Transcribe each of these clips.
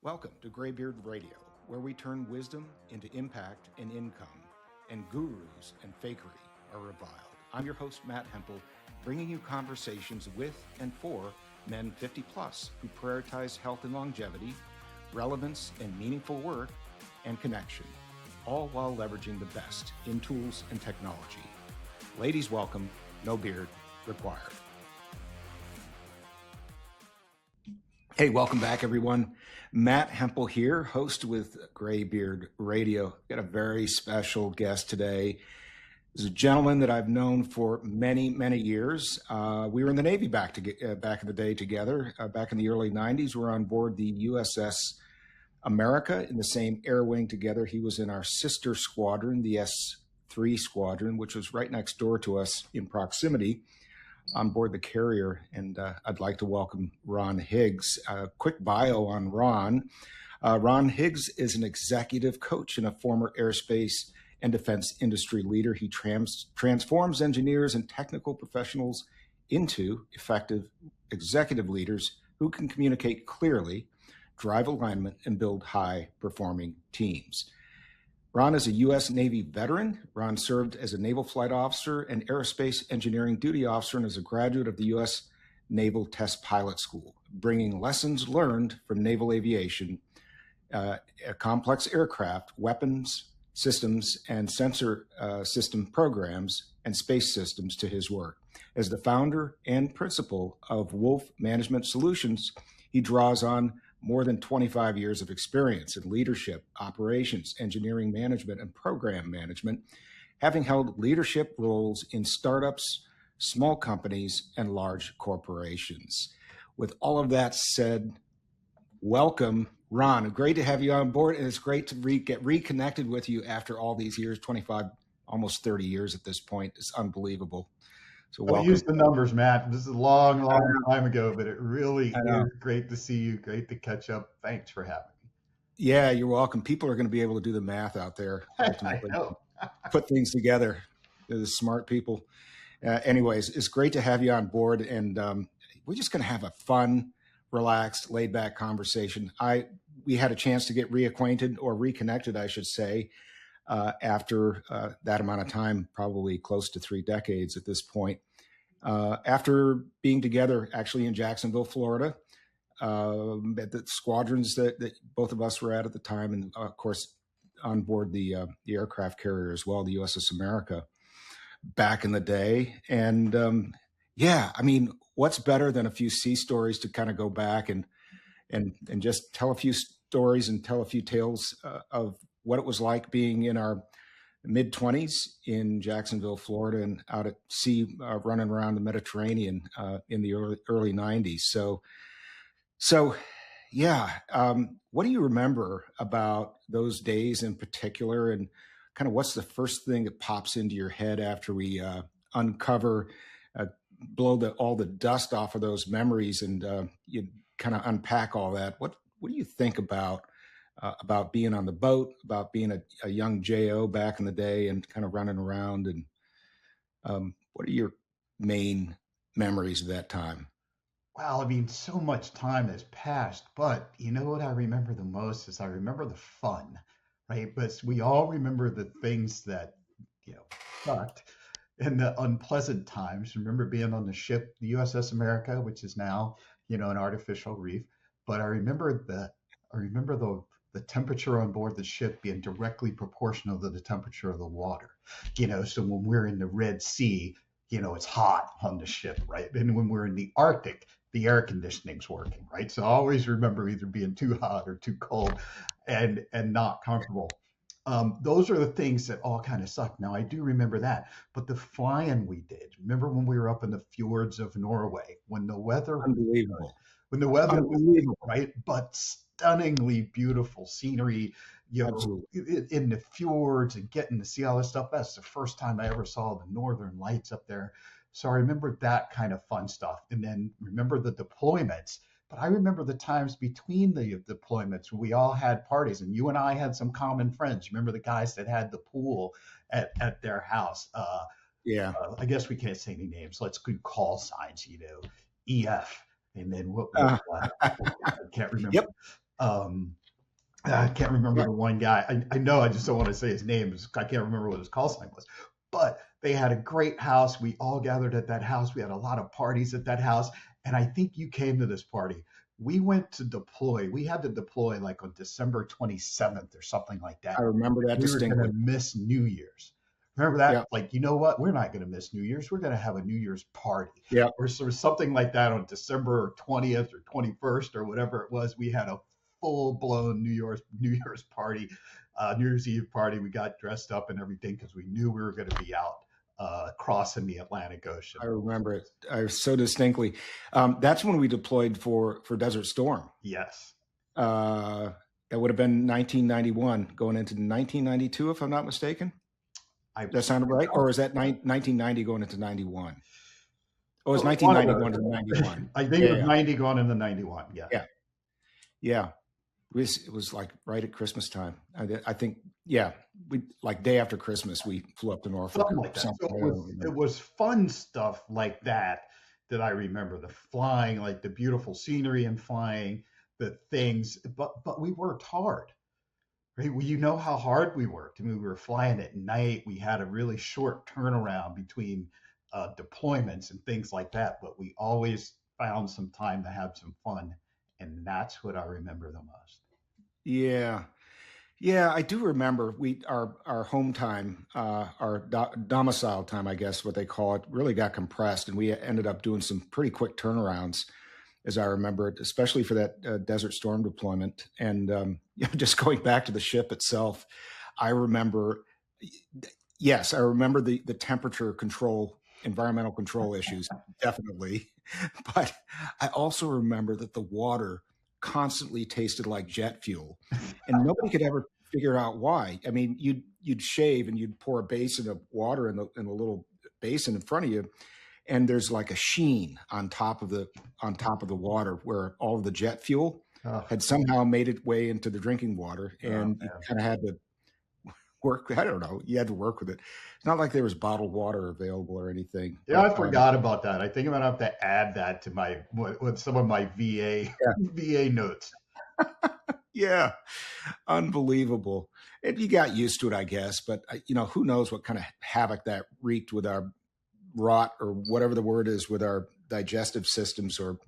Welcome to Graybeard Radio, where we turn wisdom into impact and income, and gurus and fakery are reviled. I'm your host, Matt Hempel, bringing you conversations with and for men 50 plus who prioritize health and longevity, relevance and meaningful work, and connection, all while leveraging the best in tools and technology. Ladies, welcome. No beard required. Hey, welcome back, everyone. Matt Hempel here, host with Graybeard Radio. Got a very special guest today. This is a gentleman that I've known for many, many years. We were in the Navy back in the day together. Back in the early 90s, we were on board the USS America in the same air wing together. He was in our sister squadron, the S3 squadron, which was right next door to us in proximity on board the carrier. And I'd like to welcome Ron Higgs. Quick bio on Ron. Ron Higgs is an executive coach and a former aerospace and defense industry leader. He transforms engineers and technical professionals into effective executive leaders who can communicate clearly, drive alignment, and build high-performing teams. Ron is a U.S. Navy veteran. Ron served as a naval flight officer and aerospace engineering duty officer and is a graduate of the U.S. Naval Test Pilot School, bringing lessons learned from naval aviation, complex aircraft, weapons systems, and sensor system programs and space systems to his work. As the founder and principal of Wolf Management Solutions, he draws on more than 25 years of experience in leadership, operations, engineering management, and program management, having held leadership roles in startups, small companies, and large corporations. With all of that said, welcome, Ron. Great to have you on board, and it's great to get reconnected with you after all these years, 25, almost 30 years at this point. It's unbelievable. So welcome. Use the numbers, Matt. This is a long time ago, but it really is great to see you. Great to catch up. Thanks for having me. Yeah, you're welcome. People are going to be able to do the math out there. Ultimately, put things together. They're the smart people. Anyways, it's great to have you on board, and we're just going to have a fun, relaxed, laid-back conversation. We had a chance to get reacquainted or reconnected, I should say, after that amount of time, probably close to 3 decades at this point. After being together actually in Jacksonville, Florida, at the squadrons that both of us were at the time, and of course on board the aircraft carrier as well, the USS America, back in the day. And yeah, I mean, what's better than a few sea stories to kind of go back and just tell a few stories and tell a few tales of what it was like being in our mid-20s in Jacksonville, Florida, and out at sea, running around the Mediterranean in the early 90s. So yeah, what do you remember about those days in particular, and kind of what's the first thing that pops into your head after we uncover, blow all the dust off of those memories, and you kind of unpack all that? What do you think about being on the boat, about being a young JO back in the day and kind of running around, and what are your main memories of that time? Well, I mean, so much time has passed, but you know what I remember the most is I remember the fun, right? But we all remember the things that, sucked and the unpleasant times. Remember being on the ship, the USS America, which is now, an artificial reef. But I remember the temperature on board the ship being directly proportional to the temperature of the water. So when we're in the Red Sea, it's hot on the ship, right? And when we're in the Arctic, the air conditioning's working, right? So I always remember either being too hot or too cold and not comfortable. Those are the things that all kind of suck. Now, I do remember that, but the flying we did. Remember when we were up in the fjords of Norway, when the weather Unbelievable. was right, but stunningly beautiful scenery, in the fjords, and getting to see all this stuff. That's the first time I ever saw the northern lights up there. So I remember that kind of fun stuff. And then remember the deployments. But I remember the times between the deployments when we all had parties, and you and I had some common friends. Remember the guys that had the pool at their house? I guess we can't say any names. Let's do call signs, EF. And then what I can't remember. Yep. I can't remember the one guy. I know I just don't want to say his name. I can't remember what his call sign was. But they had a great house. We all gathered at that house. We had a lot of parties at that house. And I think you came to this party. We went to deploy. We had to deploy like on December 27th or something like that. I remember that We were going distinctly. to miss New Year's. Remember that? Yeah. Like, you know what? We're not going to miss New Year's. We're going to have a New Year's party. Yeah. Or something like that on December 20th or 21st or whatever it was. We had a full-blown New Year's party, New Year's Eve party. We got dressed up and everything because we knew we were going to be out crossing the Atlantic Ocean. I remember it so distinctly. That's when we deployed for Desert Storm. Yes. That would have been 1991, going into 1992, if I'm not mistaken. That sounded right? Or is that 1990 going into 91? Oh, it was 1991 to 91. I think it was 90 going into 91. Yeah. Yeah. Yeah. It was like right at Christmas time. I think, yeah, we like day after Christmas, we flew up to Norfolk. Something like that. So it was fun stuff like that I remember. The flying, like the beautiful scenery and flying, the things, but we worked hard. Right? Well, you know how hard we worked. I mean, we were flying at night. We had a really short turnaround between deployments and things like that, but we always found some time to have some fun. And that's what I remember the most. Yeah. Yeah, I do remember our home time, our domicile time, I guess what they call it, really got compressed, and we ended up doing some pretty quick turnarounds, as I remember it, especially for that Desert Storm deployment. And just going back to the ship itself, I remember, yes, I remember the temperature control, environmental control issues, definitely. But I also remember that the water constantly tasted like jet fuel, and nobody could ever figure out why. I mean, you'd shave and you'd pour a basin of water in a little basin in front of you, and there's like a sheen on top of the water where all of the jet fuel had somehow made its way into the drinking water, and you kind of had to work. I don't know. You had to work with it. It's not like there was bottled water available or anything. Yeah, I forgot about that. I think I'm gonna have to add that to with some of my VA notes. Yeah, unbelievable. And you got used to it, I guess. But who knows what kind of havoc that wreaked with our rot or whatever the word is with our digestive systems. Or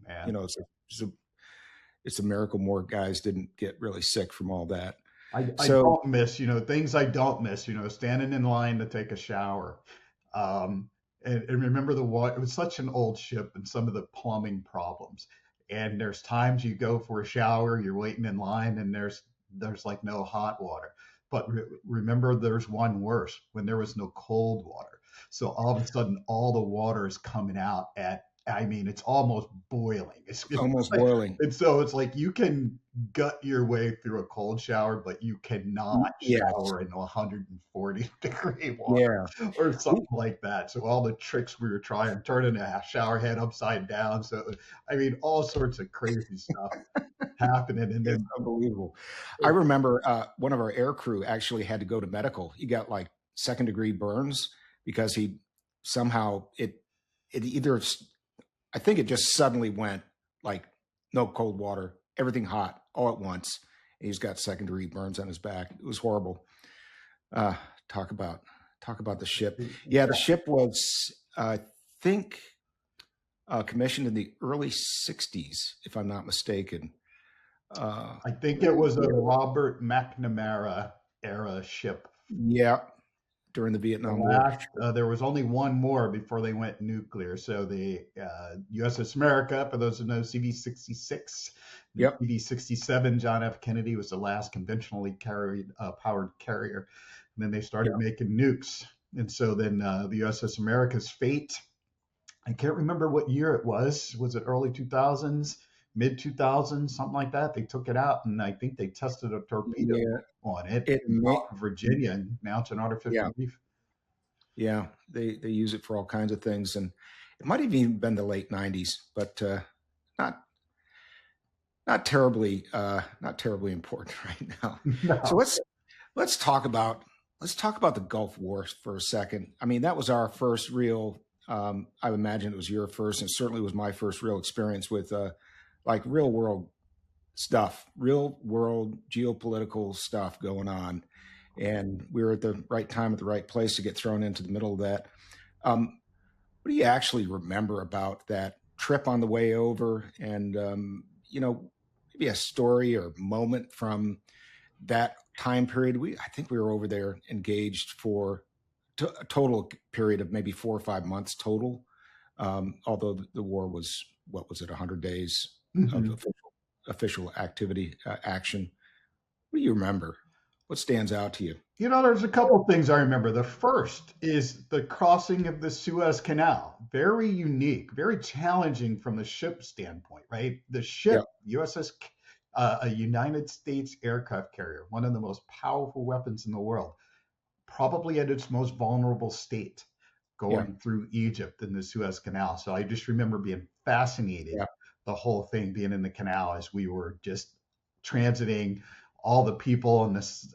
it's a miracle more guys didn't get really sick from all that. I don't miss, things I don't miss, standing in line to take a shower. And remember the water, it was such an old ship and some of the plumbing problems. And there's times you go for a shower, you're waiting in line and there's like no hot water. But remember there's one worse, when there was no cold water. So all of a sudden all the water is coming out it's almost boiling. It's almost boiling. And so it's like you can gut your way through a cold shower, but you cannot shower in 140-degree water or something like that. So all the tricks we were trying, turning a shower head upside down. So, all sorts of crazy stuff happening. And it's unbelievable. I remember one of our air crew actually had to go to medical. He got like second-degree burns because he somehow it either, I think it just suddenly went like no cold water, everything hot all at once. And he's got second-degree burns on his back. It was horrible. Talk about the ship. Yeah, the ship was, I think, commissioned in the early 60s, if I'm not mistaken. I think it was a Robert McNamara era ship. Yeah. During the Vietnam War. There was only one more before they went nuclear. So the USS America, for those who know, CV-66, CV-67, John F. Kennedy was the last conventionally powered carrier. And then they started making nukes. And so then the USS America's fate, I can't remember what year it was. Was it early 2000s, mid 2000s, something like that? They took it out, and I think they tested a torpedo on it in Virginia, and now it's an artificial reef. Yeah, they use it for all kinds of things, and it might have even been the late 90s, but not terribly important right now. No. So let's talk about the Gulf War for a second. I mean, that was our first real. I imagine it was your first, and certainly was my first real experience with like real world stuff, real world geopolitical stuff going on. And we were at the right time at the right place to get thrown into the middle of that. What do you actually remember about that trip on the way over? And, maybe a story or moment from that time period. I think we were over there engaged for a total period of maybe 4 or 5 months total. Although the war was, what was it, 100 days of official activity, action. What do you remember? What stands out to you? There's a couple of things I remember. The first is the crossing of the Suez Canal. Very unique, very challenging from the ship standpoint, right? The ship, USS, a United States aircraft carrier, one of the most powerful weapons in the world, probably at its most vulnerable state, going through Egypt in the Suez Canal. So I just remember being fascinated, the whole thing being in the canal as we were just transiting all the people in this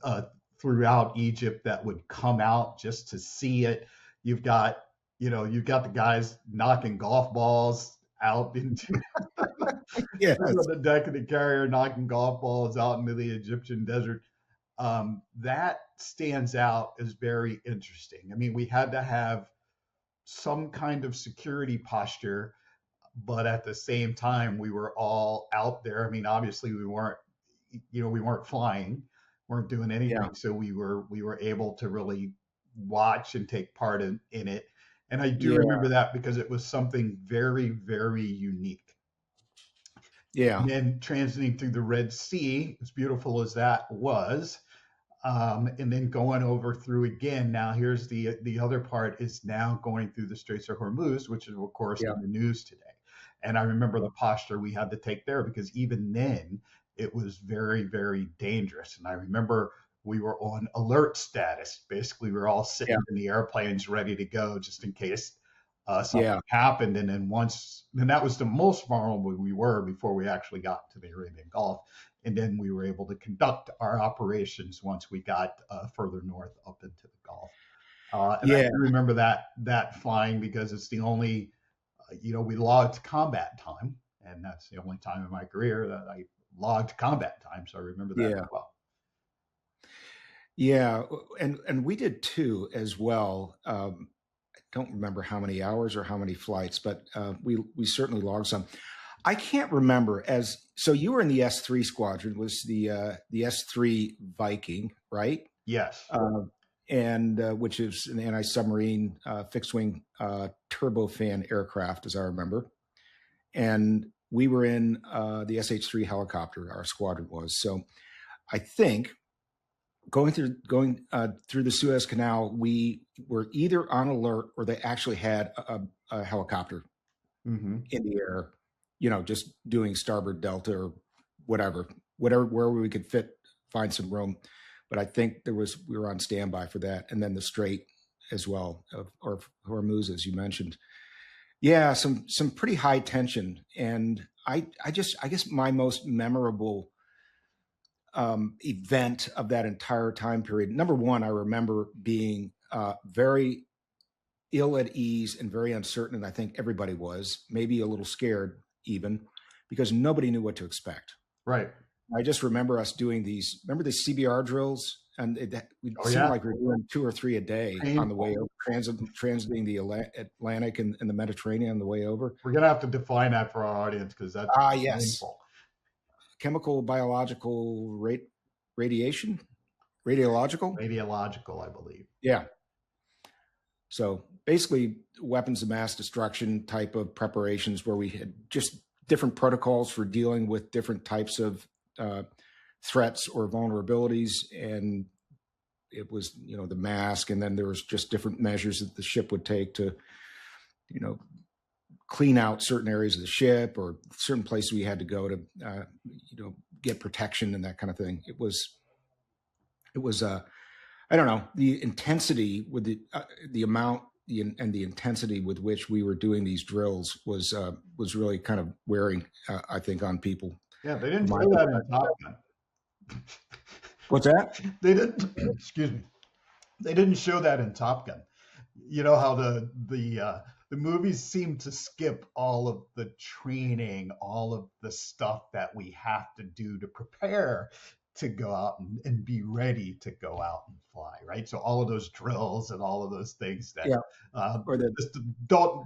throughout Egypt that would come out just to see it. You've got the guys knocking golf balls out into the deck of the carrier, knocking golf balls out into the Egyptian desert. That stands out as very interesting. I mean, we had to have some kind of security posture, but at the same time, we were all out there. I mean, obviously we weren't flying, weren't doing anything. So we were able to really watch and take part in it. And I do remember that because it was something very, very unique. Yeah. And then transiting through the Red Sea, as beautiful as that was, and then going over through again. Now here's the other part, is now going through the Straits of Hormuz, which is of course in the news today. And I remember the posture we had to take there, because even then it was very, very dangerous. And I remember we were on alert status. Basically, we were all sitting in the airplanes ready to go just in case something happened. And then that was the most vulnerable we were before we actually got to the Arabian Gulf. And then we were able to conduct our operations once we got further north up into the Gulf. And I remember that flying, because it's the only, we logged combat time. And that's the only time in my career that I logged combat time. So I remember that well. Yeah. And we did too as well. I don't remember how many hours or how many flights, but we certainly logged some. I can't remember so you were in the S3 squadron, was the S3 Viking, right? Yes. And which is an anti-submarine fixed wing turbofan aircraft, as I remember. And we were in the SH-3 helicopter, our squadron was. So I think going through the Suez Canal, we were either on alert or they actually had a helicopter in the air, just doing starboard delta or whatever, wherever we could find some room. But I think we were on standby for that. And then the Strait as well, or Hormuz, as you mentioned. Yeah, some pretty high tension. And I guess my most memorable event of that entire time period, number one, I remember being very ill at ease and very uncertain. And I think everybody was, maybe a little scared even, because nobody knew what to expect. Right. I just remember us doing remember the CBR drills? And it seemed like we were doing 2 or 3 a day on the way over, transiting the Atlantic and the Mediterranean on the way over. We're going to have to define that for our audience, because that's painful. Chemical, biological, radiation, radiological, I believe. Yeah. So basically weapons of mass destruction type of preparations, where we had just different protocols for dealing with different types of threats or vulnerabilities. And it was, the mask, and then there was just different measures that the ship would take to, clean out certain areas of the ship or certain places we had to go to, get protection and that kind of thing. It was I don't know, the intensity with the amount and the intensity with which we were doing these drills was really kind of wearing, I think, on people. Yeah, they didn't show that in Top Gun. What's that? They didn't. Excuse me. They didn't show that in Top Gun. You know how the the movies seem to skip all of the training, all of the stuff that we have to do to prepare to go out and be ready to go out and fly, right? So all of those drills and all of those things that Yeah. Or the just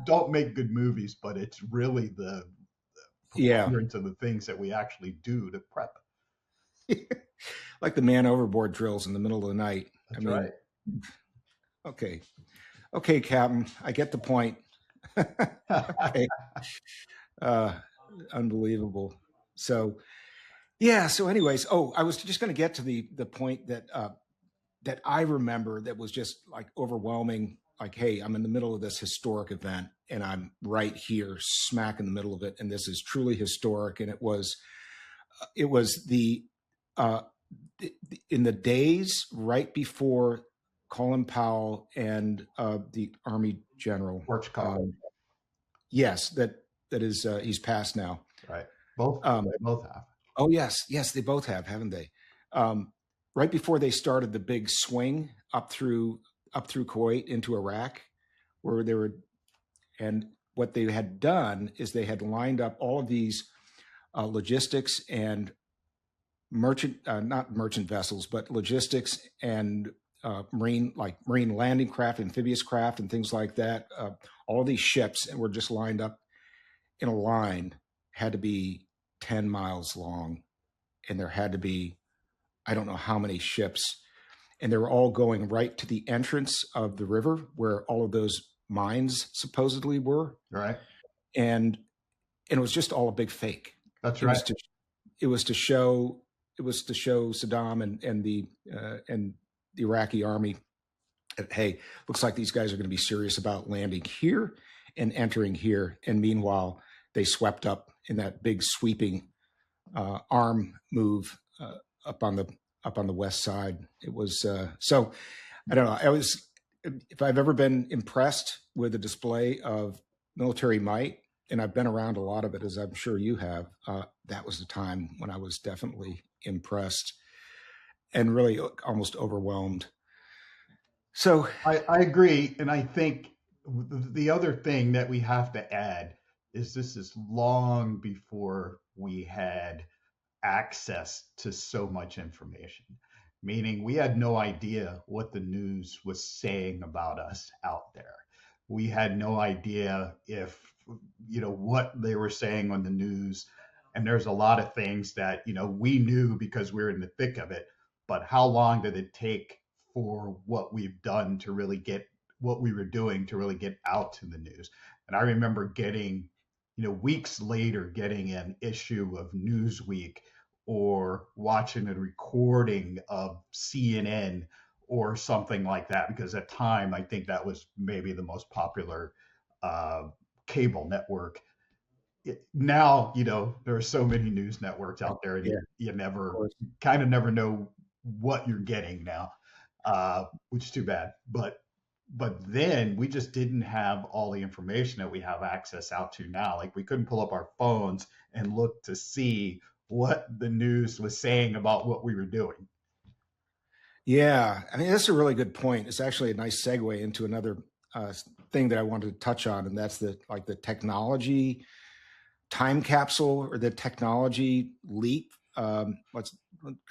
don't make good movies, but it's really the yeah, preponderance of the things that we actually do to prep. like the man overboard drills in the middle of the night. That's I mean, right. okay, okay, Captain, I get the point. Okay, uh, unbelievable. So yeah. So, anyways, oh, I was just going to get to the point that that I remember that was just like overwhelming. Like, hey, I'm in the middle of this historic event, and I'm right here, smack in the middle of it, and this is truly historic. And it was uh, in the days right before Colin Powell and the Army General. Yes, that is he's passed now. Right. Both Um, both have. oh yes, they both have, haven't they? Right before they started the big swing up through Kuwait into Iraq, where they were, and what they had done is they had lined up all of these logistics and not merchant vessels, but logistics and marine landing craft, amphibious craft, and things like that. All of these ships and were just lined up in a line, had to be 10 miles long, and there had to be I don't know how many ships, and they were all going right to the entrance of the river where all of those mines supposedly were. Right. And it was just all a big fake. That's right. It was to show Saddam and the Iraqi army that, hey, looks like these guys are going to be serious about landing here and entering here. And meanwhile, they swept up in that big sweeping arm move up on the west side. It was so I don't know. If I've ever been impressed with a display of military might, and I've been around a lot of it, as I'm sure you have, that was the time when I was definitely impressed and really almost overwhelmed. So I agree. And I think the other thing that we have to add is this is long before we had access to so much information, meaning we had no idea what the news was saying about us out there. We had no idea if, what they were saying on the news. And there's a lot of things that, we knew because we were in the thick of it. But how long did it take for what we've done to really get what we were doing to really get out to the news? And I remember getting, weeks later, getting an issue of Newsweek or watching a recording of CNN or something like that, because at time I think that was maybe the most popular uh, cable network. Now, there are so many news networks out there, and yeah, you never know what you're getting now, which is too bad. But then we just didn't have all the information that we have access out to now. Like we couldn't pull up our phones and look to see what the news was saying about what we were doing. yeah, I mean that's a really good point. It's actually a nice segue into another thing that I wanted to touch on, and that's the technology time capsule or the technology leap. Let's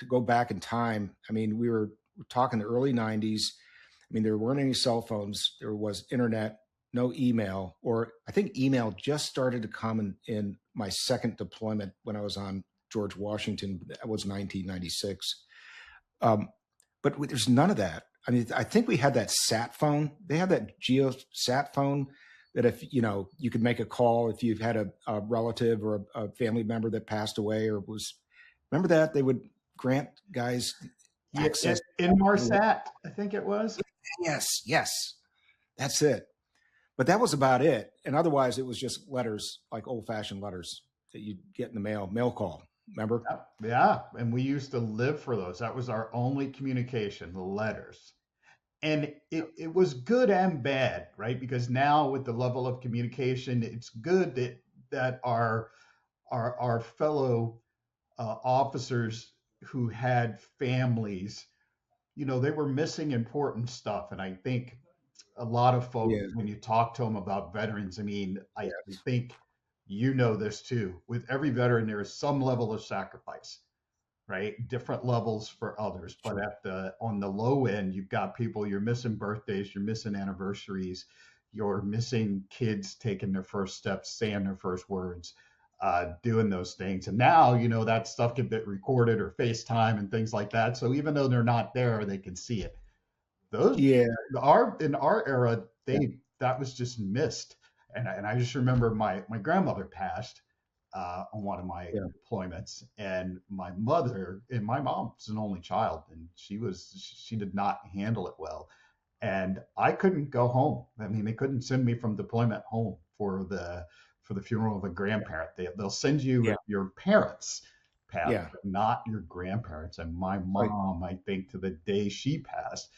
go back in time. I mean, we're talking the early 90s. I mean, there weren't any cell phones. There was internet, no email, or I think email just started to come in my second deployment when I was on George Washington. That was 1996. But there's none of that. I mean, I think we had that sat phone. They had that geo sat phone that if, you could make a call if you've had a relative or a family member that passed away or remember that they would grant guys access. Inmarsat, I think it was. Yes. That's it. But that was about it. And otherwise it was just letters, like old fashioned letters that you'd get in the mail call. Remember? Yeah. And we used to live for those. That was our only communication, the letters. And it was good and bad, right? Because now with the level of communication, it's good that our fellow officers who had families, they were missing important stuff. And I think A lot of folks, Yeah. when you talk to them about veterans, I mean, I Yes. think you know this too. With every veteran, there is some level of sacrifice, right? Different levels for others, but Sure. at the on the low end, you've got people, you're missing birthdays, you're missing anniversaries, you're missing kids taking their first steps, saying their first words, doing those things. And now, that stuff can get recorded or FaceTime and things like that. So even though they're not there, they can see it. Those Yeah. our in our era, Yeah. they that was just missed. And I just remember my grandmother passed on one of my Yeah. deployments, and my mother and my mom was an only child, and she did not handle it well, and I couldn't go home. I mean, they couldn't send me from deployment home for the funeral of a grandparent. They'll send you Yeah. your parents path, Yeah. but not your grandparents. And my Right. mom, I think to the day she passed,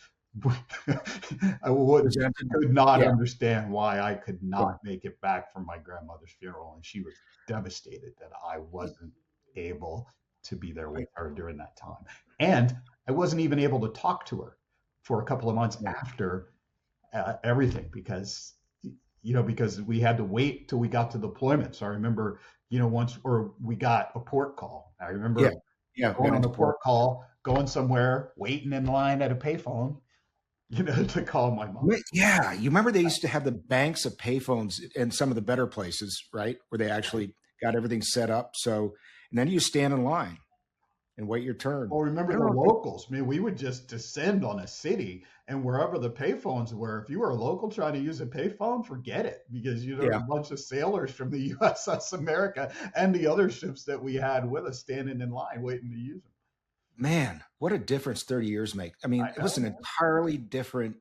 I would Presented. could not Yeah. understand why I could Yeah. not make it back from my grandmother's funeral, and she was devastated that I wasn't able to be there with Right. her during that time. And I wasn't even able to talk to her for a couple of months Yeah. after everything because we had to wait till we got to deployment. So I remember, once or we got a port call. I Yeah. remember Yeah. going Got on into the port. port call, going somewhere, waiting in line at a payphone, to call my mom. Yeah. You remember they used to have the banks of payphones in some of the better places, right? Where they actually got everything set up. So, and then you stand in line and wait your turn. Well, remember I the don't know. locals. I mean, we would just descend on a city, and wherever the payphones were, if you were a local trying to use a payphone, forget it, because there was Yeah. a bunch of sailors from the USS America and the other ships that we had with us standing in line waiting to use them. Man, what a difference 30 years make. I mean, I it was know, an man. entirely different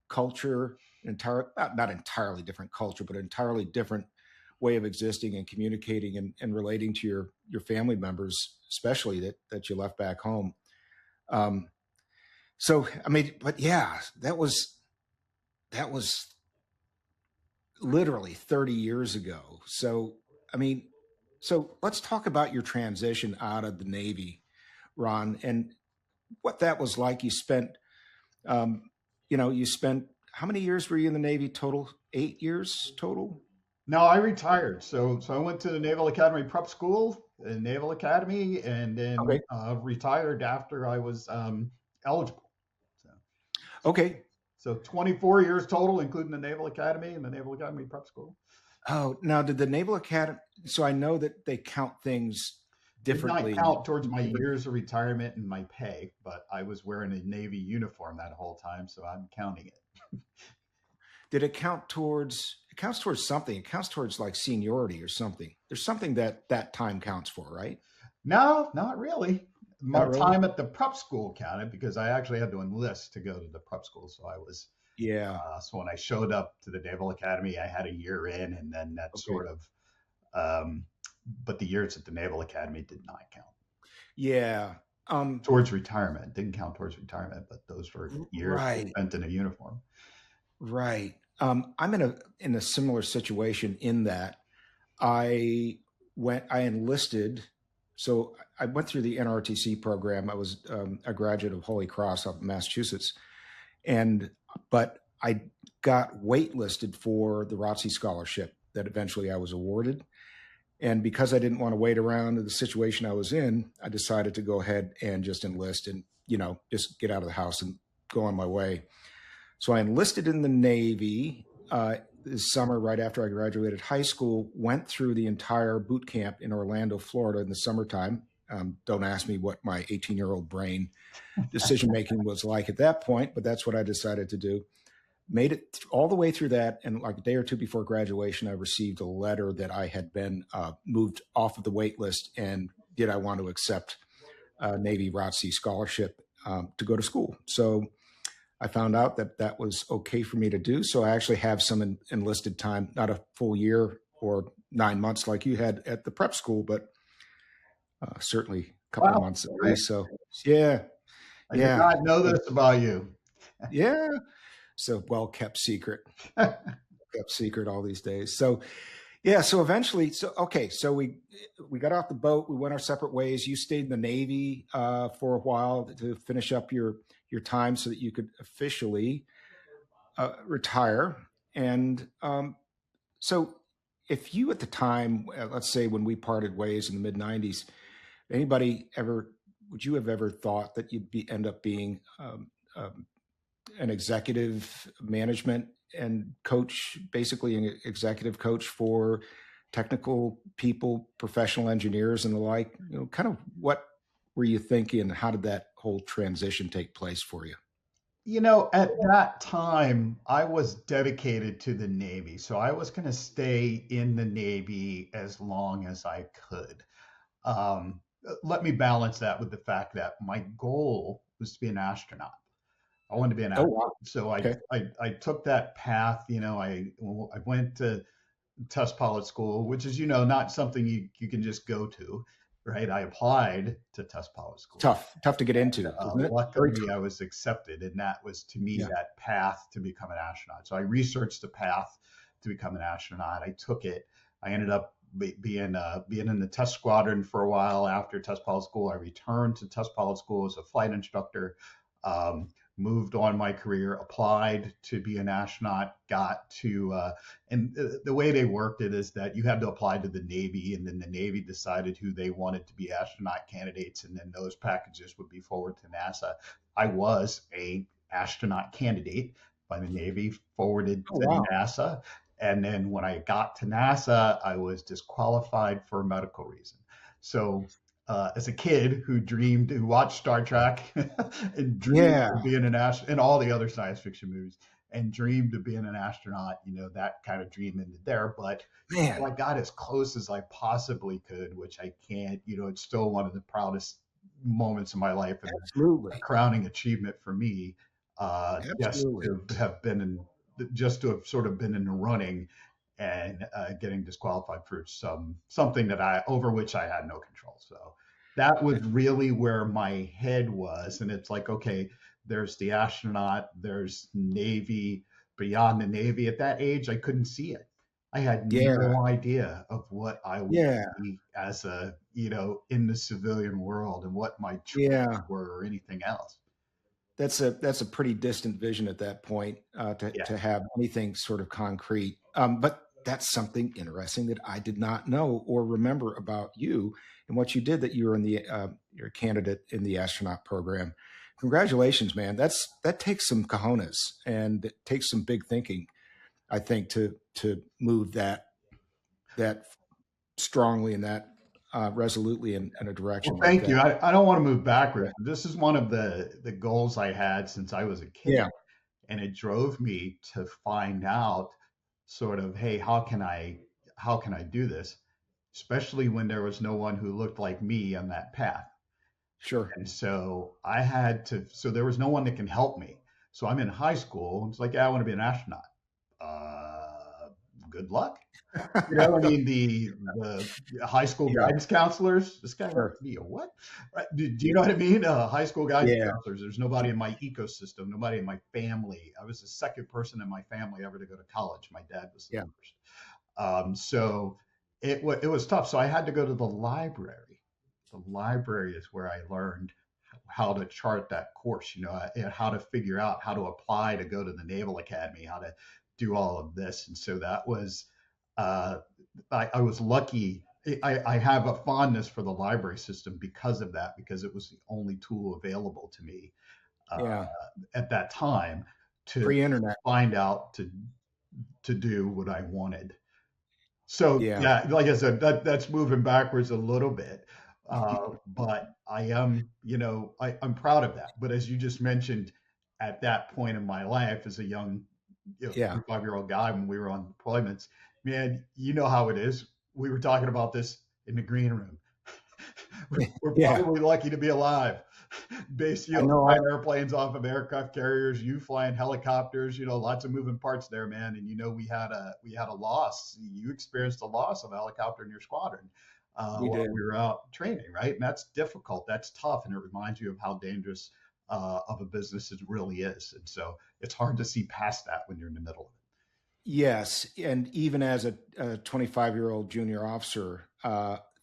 culture, not entirely different culture, but entirely different way of existing and communicating and relating to your family members, especially that you left back home. Um, so I mean, but yeah, that was literally 30 years ago. So I mean, so let's talk about your transition out of the Navy, Ron, and what that was like. Um, you spent how many years were you in the Navy total? 8 years total? No, I retired. So I went to the Naval Academy Prep School, the Naval Academy, and then Okay. retired after I was eligible. So, Okay. so 24 years total, including the Naval Academy and the Naval Academy Prep School. Oh, now did the Naval Academy? So I know that they count things Did not differently. count towards my years of retirement and my pay, but I was wearing a Navy uniform that whole time, so I'm counting it. Did it count towards? It counts towards something. It counts towards like seniority or something. There's something that time counts for, right? No, not really. My Not really. time at the prep school counted because I actually had to enlist to go to the prep school. So I was, Yeah. so when I showed up to the Naval Academy, I had a year in, and then that Okay. sort of, um, but the years at the Naval Academy did not count Yeah. towards retirement. It didn't count towards retirement, but those were years Right. spent in a uniform. Right. I'm in a similar situation in that I enlisted. So I went through the NRTC program. I was a graduate of Holy Cross up in Massachusetts, but I got waitlisted for the ROTC scholarship that eventually I was awarded. And because I didn't want to wait around the situation I was in, I decided to go ahead and just enlist and just get out of the house and go on my way. So I enlisted in the Navy this summer, right after I graduated high school, went through the entire boot camp in Orlando, Florida in the summertime. Don't ask me what my 18-year-old brain decision-making was like at that point, but that's what I decided to do. Made it all the way through that. And like a day or two before graduation, I received a letter that I had been moved off of the wait list and did I want to accept Navy ROTC scholarship to go to school. So I found out that that was okay for me to do. So I actually have some enlisted time, not a full year or 9 months like you had at the prep school, but certainly a couple of Wow, months at great. least. So yeah, I did not know this about you. yeah. So well kept secret, kept secret all these days. So yeah. So eventually, so we got off the boat. We went our separate ways. You stayed in the Navy for a while to finish up your time so that you could officially retire. And so if you at the time, let's say when we parted ways in the mid 90s, would you have ever thought that end up being an executive management and coach, basically an executive coach for technical people, professional engineers and the like? Kind of what were you thinking? How did that whole transition take place for you? At that time, I was dedicated to the Navy. So I was going to stay in the Navy as long as I could. Um, Let me balance that with the fact that my goal was to be an astronaut. I wanted to be an Oh, astronaut. wow. So Okay. I took that path. I went to test pilot school, which is, not something you can just go to, right? I applied to test pilot school. Tough to get into, isn't it? Very Luckily, tough. I was accepted, and that was to me Yeah. that path to become an astronaut. So I researched the path to become an astronaut. I took it. I ended up being in the test squadron for a while after test pilot school. I returned to test pilot school as a flight instructor. Um, Moved on my career, applied to be an astronaut, and the way they worked it is that you had to apply to the Navy, and then the Navy decided who they wanted to be astronaut candidates, and then those packages would be forwarded to NASA. I was a astronaut candidate by the Navy, forwarded Oh, to wow. NASA, and then when I got to NASA, I was disqualified for a medical reason. So as a kid who watched Star Trek and dreamed Yeah, of being an astronaut and all the other science fiction movies and dreamed of being an astronaut, that kind of dream ended there. But man. I got as close as I possibly could, which I can't, it's still one of the proudest moments of my life and a Absolutely. crowning achievement for me, Absolutely. just to have sort of been in the running and getting disqualified for something over which I had no control. So that was really where my head was. And it's like, okay, there's the astronaut, there's Navy, beyond the Navy. At that age, I couldn't see it. I had Yeah. no idea of what I would Yeah. be as in the civilian world and what my choices Yeah. were or anything else. That's a pretty distant vision at that point, Yeah. to have anything sort of concrete. But that's something interesting that I did not know or remember about you and what you did. That you were you're a candidate in the astronaut program. Congratulations, man. That takes some cojones and it takes some big thinking, I think, to move that strongly and that resolutely in a Well, direction like thank that. you. I don't want to move Yeah. backwards. This is one of the goals I had since I was a kid, Yeah. and it drove me to find out sort of, hey, how can I do this? Especially when there was no one who looked like me on that path. Sure. And so so there was no one that can help me. So I'm in high school. It's like, yeah, I want to be an astronaut. Good luck. I mean, the high school Yeah. guidance counselors, this guy wants Sure. to be a what? Right? Do you know what I mean? High school guidance Yeah. counselors, there's nobody in my ecosystem, nobody in my family. I was the second person in my family ever to go to college. My dad was the Yeah. first. So it was tough. So I had to go to the library. The library is where I learned how to chart that course, and how to figure out how to apply to go to the Naval Academy, how to do all of this. And so that was, uh, I was lucky. I have a fondness for the library system because of that, because it was the only tool available to me uh, Yeah. at that time to Pre-internet. find out to do what I wanted. So Yeah. yeah, like I said, that's moving backwards a little bit, but I am, I'm proud of that. But as you just mentioned, at that point in my life, as a young, Yeah. 25-year-old guy, when we were on deployments, man, you know how it is. We were talking about this in the green room. We're Yeah. probably lucky to be alive. Base, I know. flying airplanes off of aircraft carriers, you flying helicopters, lots of moving parts there, man. And we had a loss. You experienced a loss of a helicopter in your squadron We while did. we were out training, right? And that's difficult. That's tough, and it reminds you of how dangerous of a business it really is. And so it's hard to see past that when you're in the middle of it. Yes. And even as a 25-year-old junior officer,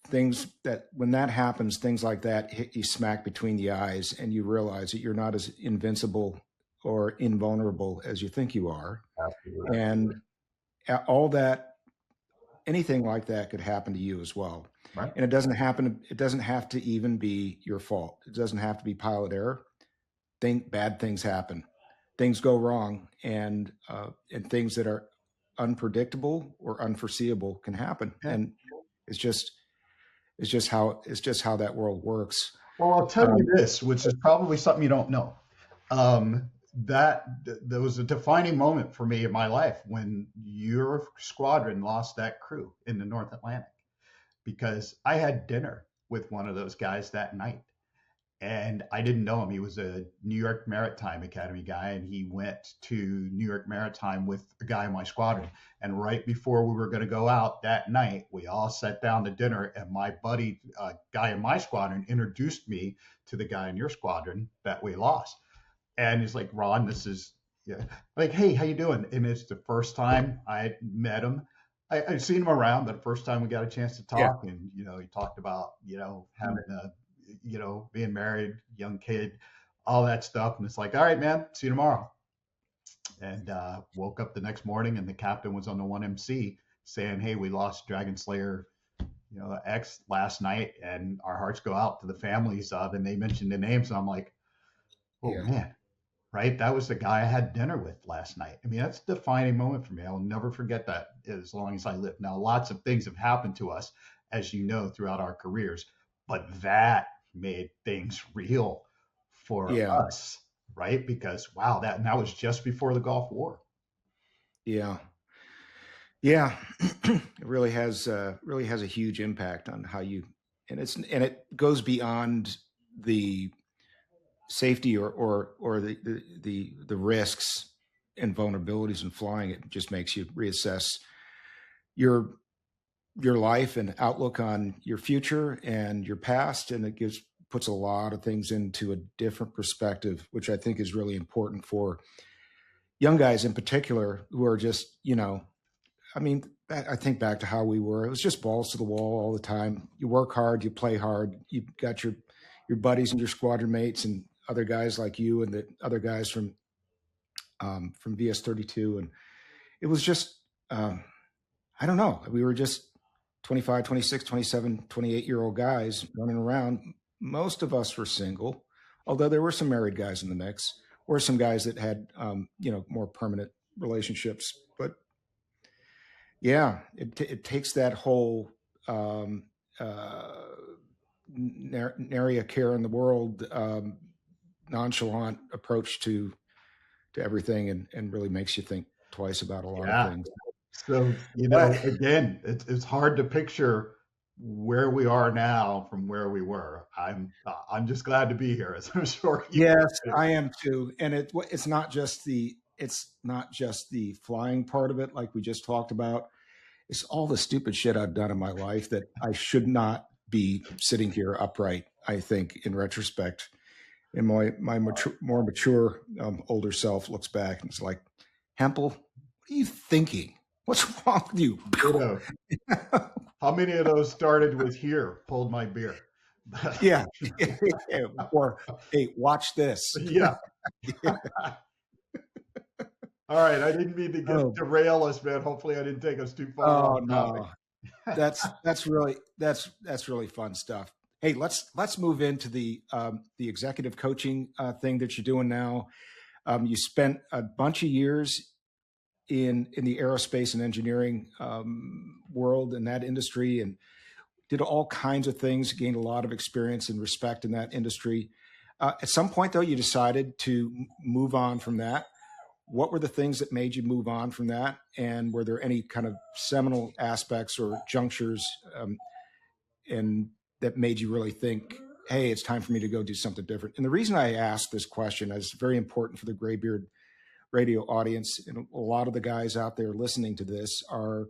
things that when that happens, things like that hit you smack between the eyes and you realize that you're not as invincible or invulnerable as you think you are. Absolutely. And all that, anything like that could happen to you as well. Right. And it doesn't have to even be your fault. It doesn't have to be pilot error. Bad things happen. Things go wrong, and things that are unpredictable or unforeseeable can happen. Yeah. And it's just how that world works. Well, I'll tell you this, which is probably something you don't know. That there was a defining moment for me in my life when your squadron lost that crew in the North Atlantic, because I had dinner with one of those guys that night. And I didn't know him. He was a New York Maritime Academy guy, and he went to New York Maritime with a guy in my squadron. And right before we were going to go out that night, we all sat down to dinner, and my buddy, guy in my squadron, introduced me to the guy in your squadron that we lost. And he's like, Ron, this is, yeah, like, hey, how you doing? And it's the first time I met him. I'd seen him around, but the first time we got a chance to talk, yeah. And, he talked about, having a, being married, young kid, all that stuff. And it's like, all right, man, see you tomorrow. And woke up the next morning, and the captain was on the 1MC saying, hey, we lost Dragon Slayer, X last night, and our hearts go out to the families of, and they mentioned the names. And I'm like, oh, yeah. Man, right? That was the guy I had dinner with last night. I mean, that's a defining moment for me. I'll never forget that as long as I live. Now, lots of things have happened to us, as you know, throughout our careers, but that made things real for us, right? Because wow, that was just before the Gulf War. Yeah, it really has a huge impact on how you, and it goes beyond the safety or the risks and vulnerabilities in flying. It just makes you reassess your life and outlook on your future and your past, and it puts a lot of things into a different perspective, which I think is really important for young guys in particular who are just, I think back to how we were. It was just balls to the wall all the time. You work hard, you play hard, you got your buddies and your squadron mates and other guys like you and the other guys from VS-32, and it was just I don't know, we were just 25, 26, 27, 28-year-old guys running around. Most of us were single, although there were some married guys in the mix, or some guys that had, more permanent relationships. But yeah, it takes that whole nary a care in the world, nonchalant approach to everything, and really makes you think twice about a lot of things. So, again, it's hard to picture where we are now from where we were. I'm just glad to be here, as I'm sure you are. Yes, I am too. And it's not just the flying part of it, like we just talked about. It's all the stupid shit I've done in my life that I should not be sitting here upright, I think, in retrospect. And my more mature, older self looks back and it's like, Hempel, what are you thinking? What's wrong with you? How many of those started with here, pulled my beer? Yeah. Or, hey, watch this. Yeah. All right. I didn't mean to derail us, man. Hopefully I didn't take us too far. Oh, no. That's really fun stuff. Hey, let's move into the executive coaching thing that you're doing now. You spent a bunch of years in the aerospace and engineering world, in that industry, and did all kinds of things, gained a lot of experience and respect in that industry. At some point, though, you decided to move on from that. What were the things that made you move on from that? And were there any kind of seminal aspects or junctures and that made you really think, hey, it's time for me to go do something different? And the reason I asked this question is very important for the Graybeard Radio audience, and a lot of the guys out there listening to this are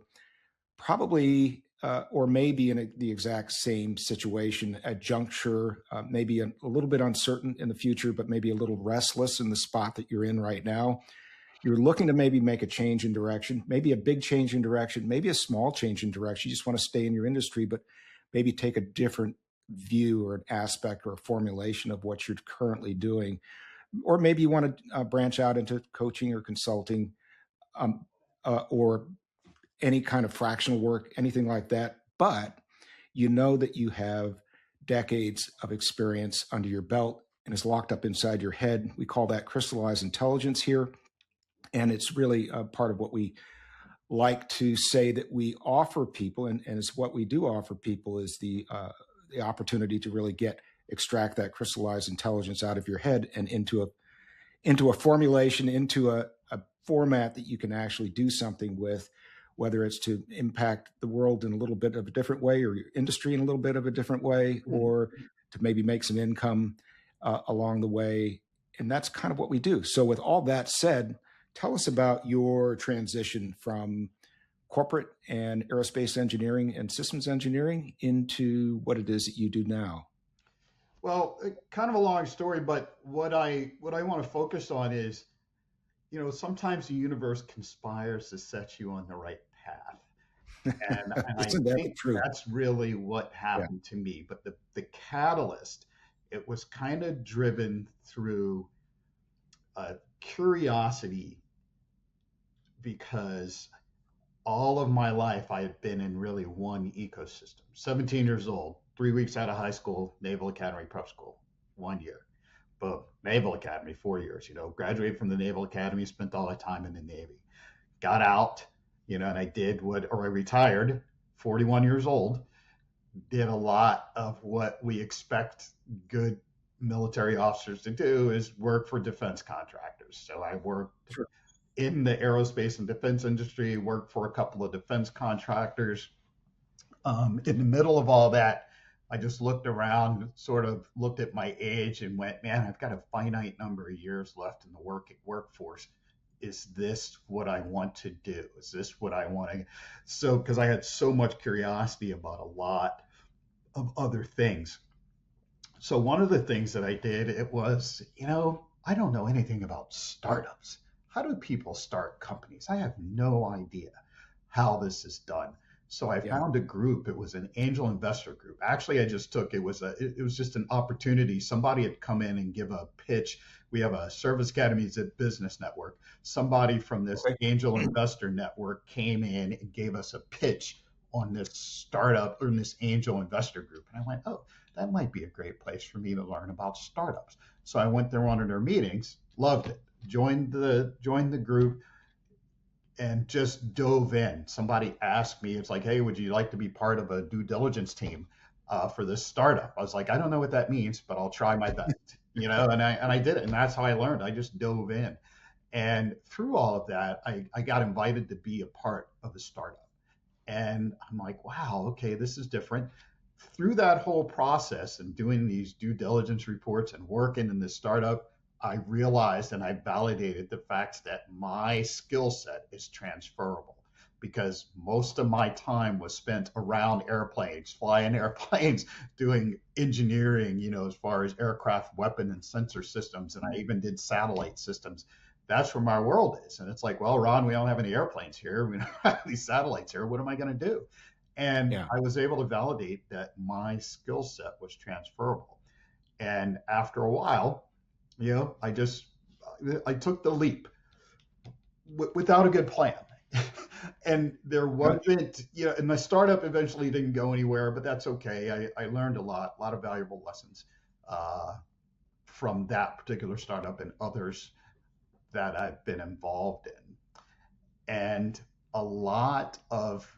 probably or maybe in the exact same situation at juncture, maybe a little bit uncertain in the future, but maybe a little restless in the spot that you're in right now. You're looking to maybe make a change in direction, maybe a big change in direction, maybe a small change in direction. You just want to stay in your industry, but maybe take a different view or an aspect or a formulation of what you're currently doing. or maybe you want to branch out into coaching or consulting, or any kind of fractional work, anything like that. But you know that you have decades of experience under your belt and is locked up inside your head. We call that crystallized intelligence here. And it's really a part of what we like to say that we offer people, and it's what we do offer people, is the opportunity to really extract that crystallized intelligence out of your head and into a formulation, into a format that you can actually do something with, whether it's to impact the world in a little bit of a different way, or your industry in a little bit of a different way, or to maybe make some income along the way. And that's kind of what we do. So with all that said, tell us about your transition from corporate and aerospace engineering and systems engineering into what it is that you do now. Well, kind of a long story, but what I want to focus on is, sometimes the universe conspires to set you on the right path. And I think that's really what happened to me. But the catalyst, it was kind of driven through curiosity, because all of my life I had been in really one ecosystem. 17 years old, 3 weeks out of high school, Naval Academy Prep School, 1 year. Boom, Naval Academy, 4 years, graduated from the Naval Academy, spent all my time in the Navy. Got out, and I retired, 41 years old, did a lot of what we expect good military officers to do, is work for defense contractors. So I worked in the aerospace and defense industry, worked for a couple of defense contractors. In the middle of all that, I just looked around, sort of looked at my age and went, man, I've got a finite number of years left in the workforce. Is this what I want to do? Is this what I want to? So, because I had so much curiosity about a lot of other things. So one of the things that I did, it was, I don't know anything about startups. How do people start companies? I have no idea how this is done. So I found a group. It was an angel investor group. Actually, it was just an opportunity. Somebody had come in and give a pitch. We have a Service Academies at Business Network. Somebody from this angel investor network came in and gave us a pitch on this startup, or in this angel investor group. And I went, oh, that might be a great place for me to learn about startups. So I went there, one of their meetings, loved it, joined the group, and just dove in. Somebody asked me, it's like, hey, would you like to be part of a due diligence team for this startup? I was like, I don't know what that means, but I'll try my best, and I did it. And that's how I learned. I just dove in. And through all of that, I got invited to be a part of a startup. And I'm like, wow, okay, this is different. Through that whole process and doing these due diligence reports and working in this startup, I realized and I validated the fact that my skill set is transferable, because most of my time was spent around airplanes, flying airplanes, doing engineering, as far as aircraft weapon and sensor systems. And I even did satellite systems. That's where my world is. And it's like, well, Ron, we don't have any airplanes here. We don't have these satellites here. What am I going to do? And I was able to validate that my skill set was transferable. And after a while, I took the leap without a good plan. And there wasn't, and my startup eventually didn't go anywhere, but that's okay. I learned a lot of valuable lessons from that particular startup and others that I've been involved in. And a lot of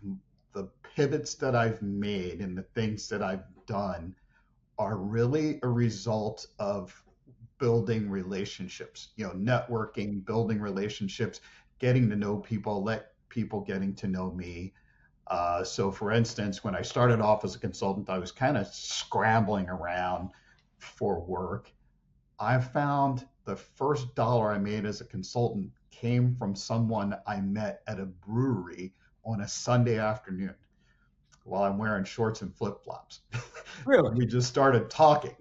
the pivots that I've made and the things that I've done are really a result of building relationships, networking, building relationships, getting to know people, people getting to know me. So for instance, when I started off as a consultant, I was kind of scrambling around for work. I found the first dollar I made as a consultant came from someone I met at a brewery on a Sunday afternoon while I'm wearing shorts and flip-flops. Really? We just started talking.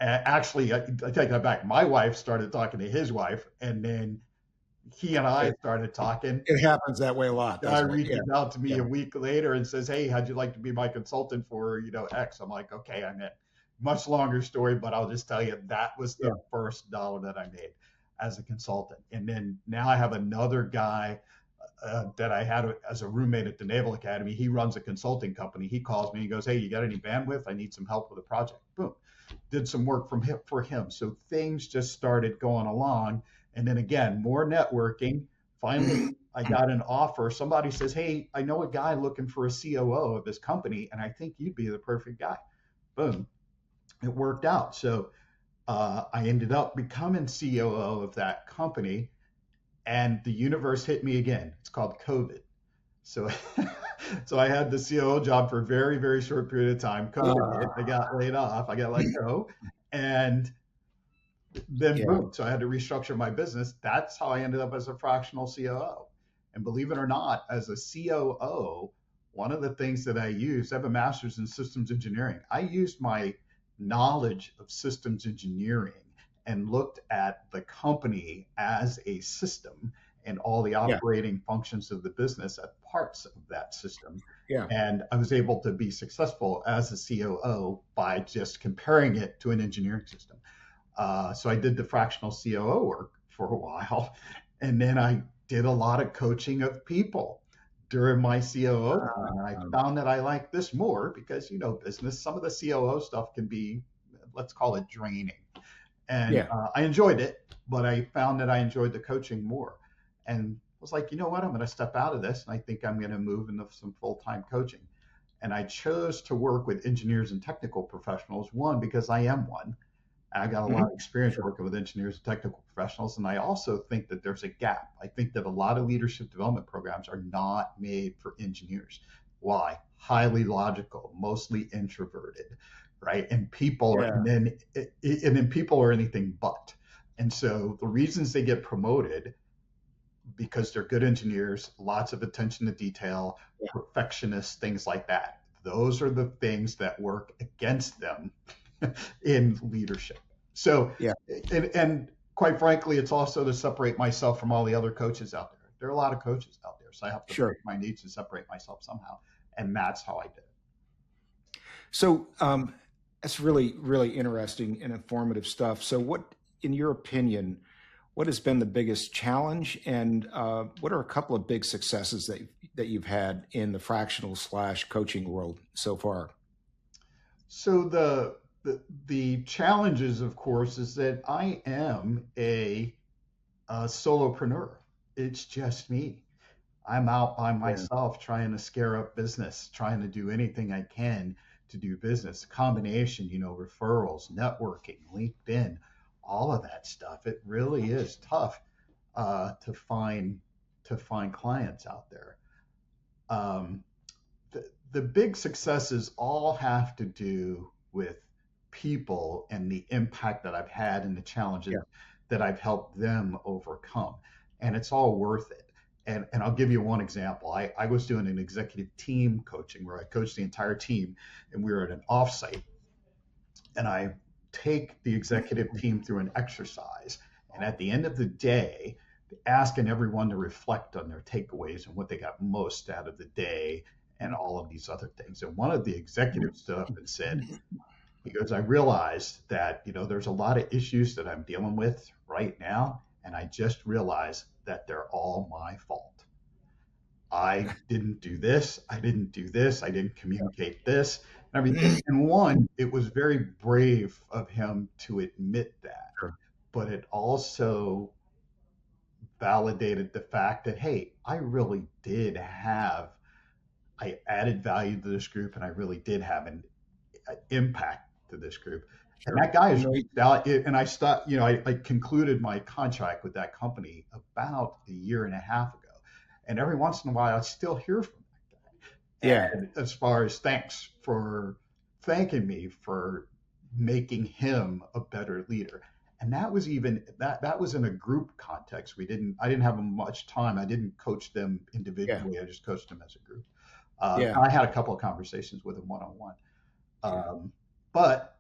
Actually, I take that back. My wife started talking to his wife, and then he and I started talking. It happens that way a lot. Guy reaches out to me a week later and says, hey, how'd you like to be my consultant for, X? I'm like, okay, I'm in. much longer story, but I'll just tell you that was the first dollar that I made as a consultant. And then now I have another guy that I had as a roommate at the Naval Academy. He runs a consulting company. He calls me and goes, "Hey, you got any bandwidth? I need some help with a project." Boom. Did some work for him. So things just started going along. And then again, more networking. Finally, I got an offer. Somebody says, "Hey, I know a guy looking for a COO of this company, and I think you'd be the perfect guy." Boom. It worked out. So I ended up becoming COO of that company, and the universe hit me again. It's called COVID. So, so I had the COO job for a very, very short period of time. COVID hit. I got laid off. I got let go, and then boom. So I had to restructure my business. That's how I ended up as a fractional COO. And believe it or not, as a COO, one of the things that I have a master's in systems engineering. I used my knowledge of systems engineering and looked at the company as a system and all the operating functions of the business as parts of that system. And I was able to be successful as a COO by just comparing it to an engineering system. So I did the fractional COO work for a while, and then I did a lot of coaching of people during my COO. And I found that I like this more because, business, some of the COO stuff can be, let's call it draining. And I enjoyed it, but I found that I enjoyed the coaching more. And was like, you know what, I'm going to step out of this, and I think I'm going to move into some full-time coaching. And I chose to work with engineers and technical professionals, one, because I am one. I got a lot of experience working with engineers and technical professionals. And I also think that there's a gap. I think that a lot of leadership development programs are not made for engineers. Why? Highly logical, mostly introverted, right? And people, and then people are anything but. And so the reasons they get promoted, because they're good engineers, lots of attention to detail, perfectionists, things like that. Those are the things that work against them in leadership. So, and quite frankly, it's also to separate myself from all the other coaches out there. There are a lot of coaches out there, so I have to break my needs and separate myself somehow. And that's how I did it. So that's really, really interesting and informative stuff. So what, in your opinion, what has been the biggest challenge, and what are a couple of big successes that you've had in the fractional / coaching world so far? So the challenges, of course, is that I am a solopreneur. It's just me. I'm out by myself trying to scare up business, trying to do anything I can to do business. A combination, referrals, networking, LinkedIn, all of that stuff. It really is tough to find clients out there. The big successes all have to do with people and the impact that I've had and the challenges that I've helped them overcome. And it's all worth it. And I'll give you one example. I was doing an executive team coaching where I coached the entire team, and we were at an offsite. And I take the executive team through an exercise. And at the end of the day, asking everyone to reflect on their takeaways and what they got most out of the day and all of these other things. And one of the executives stood up and said, he goes, "I realized that, there's a lot of issues that I'm dealing with right now. And I just realized that they're all my fault. I didn't do this. I didn't do this. I didn't communicate this and everything." And one, it was very brave of him to admit that, but it also validated the fact that, hey, I added value to this group, and I really did have an impact to this group. And that guy is reached out, and I concluded my contract with that company about a year and a half ago. And every once in a while, I still hear from that guy. And as far as thanks for thanking me for making him a better leader. And that was that was in a group context. I didn't have much time. I didn't coach them individually. I just coached them as a group. I had a couple of conversations with him one-on-one. But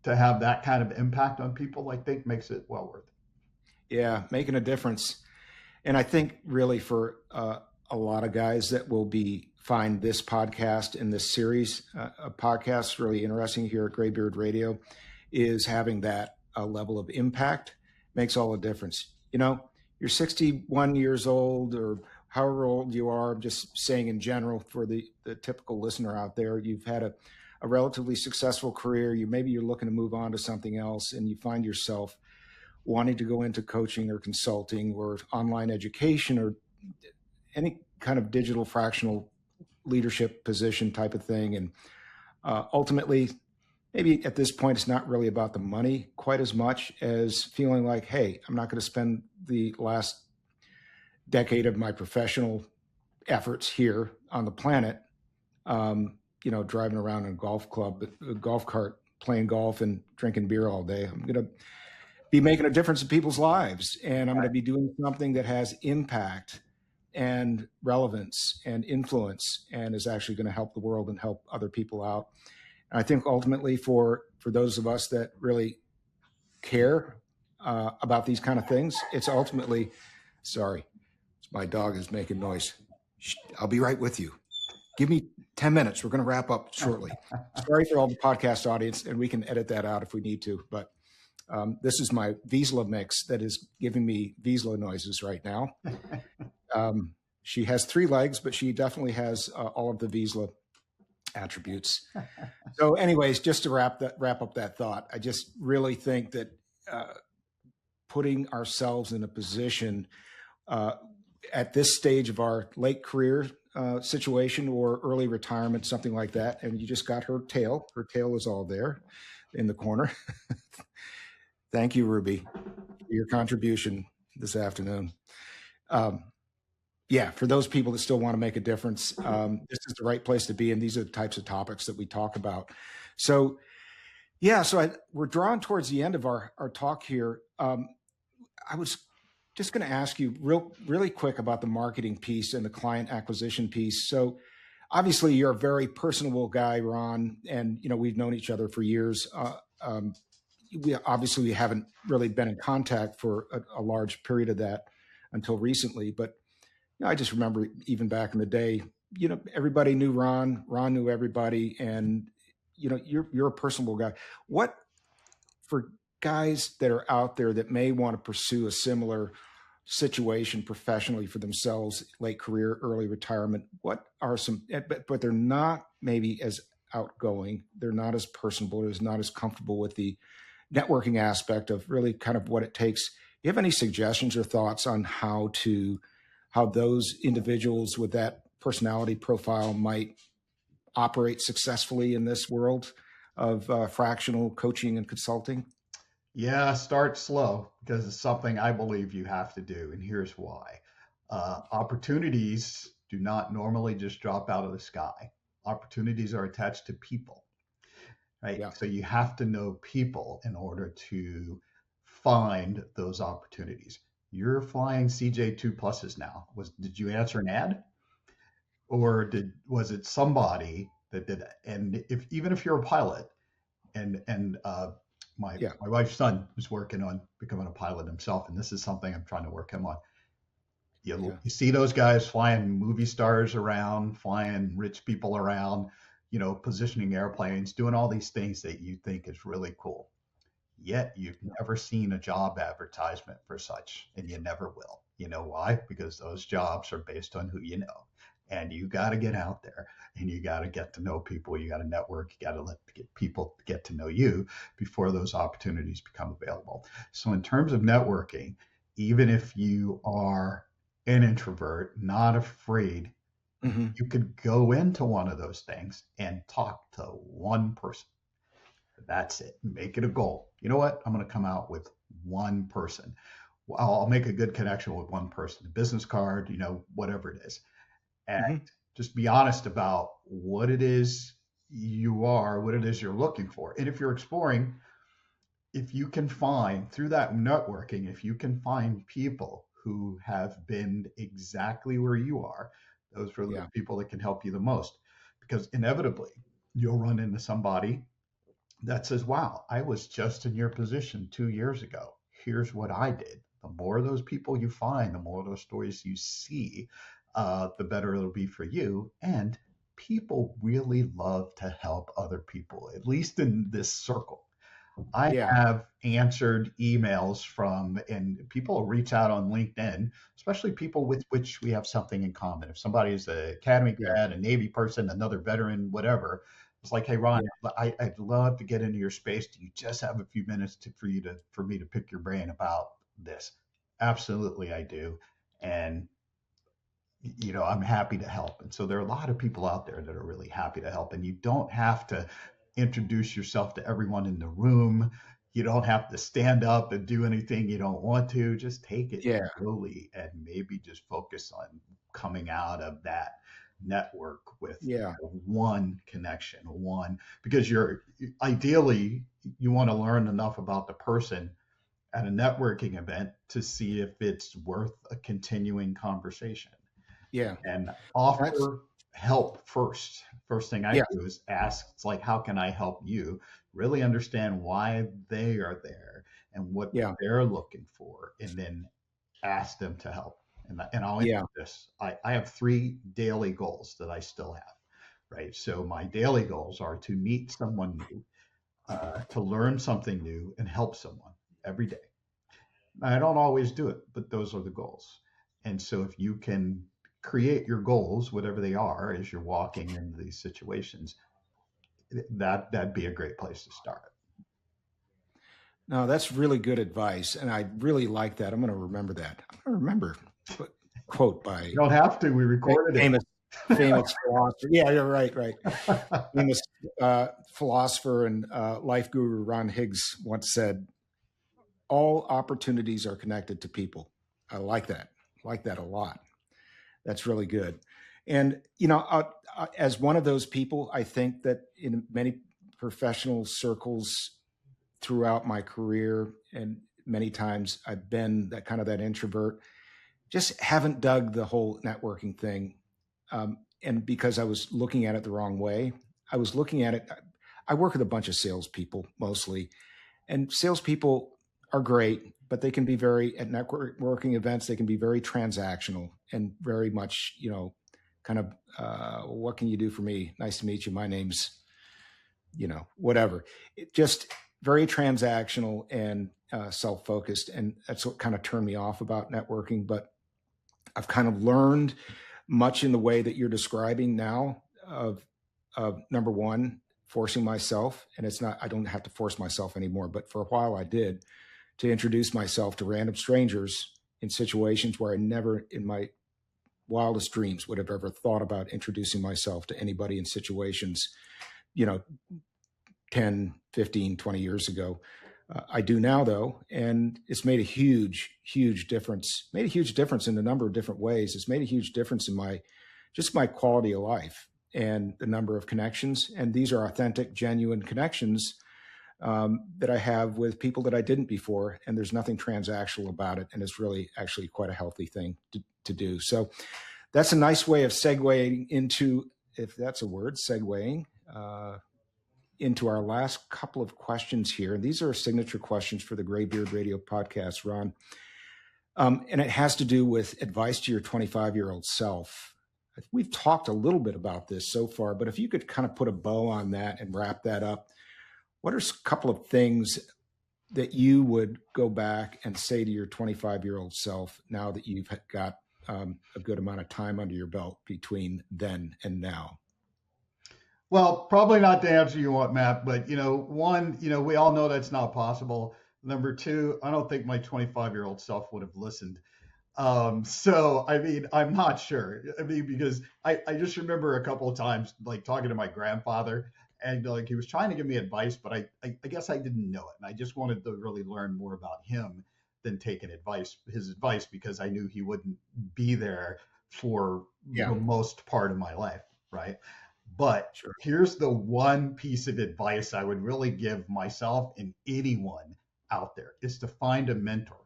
to have that kind of impact on people, I think makes it well worth it. Yeah, making a difference. And I think really for a lot of guys that will be find this podcast and this series of podcasts really interesting here at Graybeard Radio is having that level of impact makes all the difference. You know, you're 61 years old or however old you are, I'm just saying in general for the typical listener out there, you've had a relatively successful career. Maybe you're looking to move on to something else and you find yourself wanting to go into coaching or consulting or online education or any kind of digital fractional leadership position type of thing. And ultimately, maybe at this point, it's not really about the money quite as much as feeling like, hey, I'm not going to spend the last decade of my professional efforts here on the planet, driving around in a golf cart, playing golf and drinking beer all day. I'm going to be making a difference in people's lives, and I'm going to be doing something that has impact and relevance and influence and is actually going to help the world and help other people out. And I think ultimately for those of us that really care about these kind of things, it's ultimately, sorry, my dog is making noise. I'll be right with you. Give me 10 minutes. We're going to wrap up shortly. Sorry for all the podcast audience, and we can edit that out if we need to. But this is my Vizsla mix that is giving me Vizsla noises right now. She has 3 legs, but she definitely has all of the Vizsla attributes. So anyways, just to wrap up that thought, I just really think that putting ourselves in a position at this stage of our late career situation or early retirement, something like that, and you just got her tail. Her tail is all there in the corner. Thank you, Ruby, for your contribution this afternoon. For those people that still want to make a difference, this is the right place to be, and these are the types of topics that we talk about. So, we're drawing towards the end of our talk here. I was just going to ask you really quick about the marketing piece and the client acquisition piece. So, obviously, you're a very personable guy, Ron, and we've known each other for years. We haven't really been in contact for a large period of that until recently, but I just remember even back in the day, everybody knew Ron knew everybody, and you're a personable guy. What, for guys that are out there that may want to pursue a similar situation professionally for themselves, late career, early retirement, what are some, but they're not maybe as outgoing, they're not as personable, they're not as comfortable with the networking aspect of really kind of what it takes. Do you have any suggestions or thoughts on how those individuals with that personality profile might operate successfully in this world of fractional coaching and consulting? Yeah, start slow, because it's something I believe you have to do, and here's why. Opportunities do not normally just drop out of the sky. Opportunities are attached to people, right? Yeah. So you have to know people in order to find those opportunities. You're flying CJ2 pluses now. Did you answer an ad, or was it somebody that did it? And even if you're a pilot, and my wife's son was working on becoming a pilot himself, and this is something I'm trying to work him on. You see those guys flying movie stars around, flying rich people around, positioning airplanes, doing all these things that you think is really cool. Yet you've never seen a job advertisement for such, and you never will. You know why? Because those jobs are based on who you know. And you got to get out there, and you got to get to know people. You got to network. You got to let people get to know you before those opportunities become available. So in terms of networking, even if you are an introvert, not afraid, you could go into one of those things and talk to one person. That's it. Make it a goal. You know what? I'm going to come out with one person. I'll make a good connection with one person, a business card, whatever it is. And just be honest about what it is you are, what it is you're looking for. And if you're exploring, if you can find through that networking, if you can find people who have been exactly where you are, those are the people that can help you the most. Because inevitably, you'll run into somebody that says, wow, I was just in your position 2 years ago. Here's what I did. The more of those people you find, the more of those stories you see, the better it'll be for you. And people really love to help other people, at least in this circle. I Yeah. have answered emails from, and people reach out on LinkedIn, especially people with which we have something in common. If somebody's an academy Yeah. grad, a Navy person, another veteran, whatever, it's like, hey, Ron, Yeah. I'd love to get into your space. Do you just have a few minutes for me to pick your brain about this? Absolutely, I do. And I'm happy to help. And so there are a lot of people out there that are really happy to help. And you don't have to introduce yourself to everyone in the room. You don't have to stand up and do anything you don't want to. Just take it Yeah. slowly and maybe just focus on coming out of that network with Yeah. one connection, because ideally you want to learn enough about the person at a networking event to see if it's worth a continuing conversation Yeah. and That's offer help first. First thing I yeah. do is ask, it's like, how can I help you? Really understand why they are there and what Yeah. they're looking for, and then ask them to help. And I'll Yeah. answer this. I have 3 daily goals that I still have, right? So my daily goals are to meet someone new, to learn something new, and help someone every day. I don't always do it, but those are the goals. And so if you can create your goals, whatever they are, as you're walking into these situations, that'd be a great place to start. No, that's really good advice, and I really like that. I'm going to remember that. I'm going to remember a quote by You don't have to. We recorded famous philosopher. Yeah, you're right. it. Famous philosopher and life guru Ron Higgs once said, "All opportunities are connected to people." I like that. I like that a lot. That's really good. And as one of those people, I think that in many professional circles throughout my career, and many times I've been that introvert, just haven't dug the whole networking thing. And because I was looking at it the wrong way, I was looking at it. I work with a bunch of salespeople mostly, and salespeople are great, but they can be at networking events, they can be very transactional and very much, what can you do for me? Nice to meet you. My name's, whatever. It just very transactional and self-focused. And that's what kind of turned me off about networking. But I've kind of learned much in the way that you're describing now of number one, forcing myself. And I don't have to force myself anymore, but for a while I did, to introduce myself to random strangers in situations where I never in my wildest dreams would have ever thought about introducing myself to anybody in situations, 10, 15, 20 years ago. I do now, though, and it's made a huge, huge difference. Made a huge difference in a number of different ways. It's made a huge difference in my quality of life and the number of connections. And these are authentic, genuine connections that I have with people that I didn't before. And there's nothing transactional about it. And it's really actually quite a healthy thing to do. So that's a nice way of segueing into, if that's a word, segueing into our last couple of questions here. And these are signature questions for the Graybeard Radio podcast, Ron. And it has to do with advice to your 25-year-old self. We've talked a little bit about this so far, but if you could kind of put a bow on that and wrap that up, what are a couple of things that you would go back and say to your 25-year-old self now that you've got a good amount of time under your belt between then and now? Well, probably not the answer you want, Matt, but one, we all know that's not possible. Number two, I don't think my 25-year-old self would have listened. So, I mean, I'm not sure. I mean, because I just remember a couple of times, like talking to my grandfather, and like he was trying to give me advice, but I guess I didn't know it. And I just wanted to really learn more about him than taking his advice, because I knew he wouldn't be there for the most part of my life, right? But Sure. here's the one piece of advice I would really give myself and anyone out there, is to find a mentor.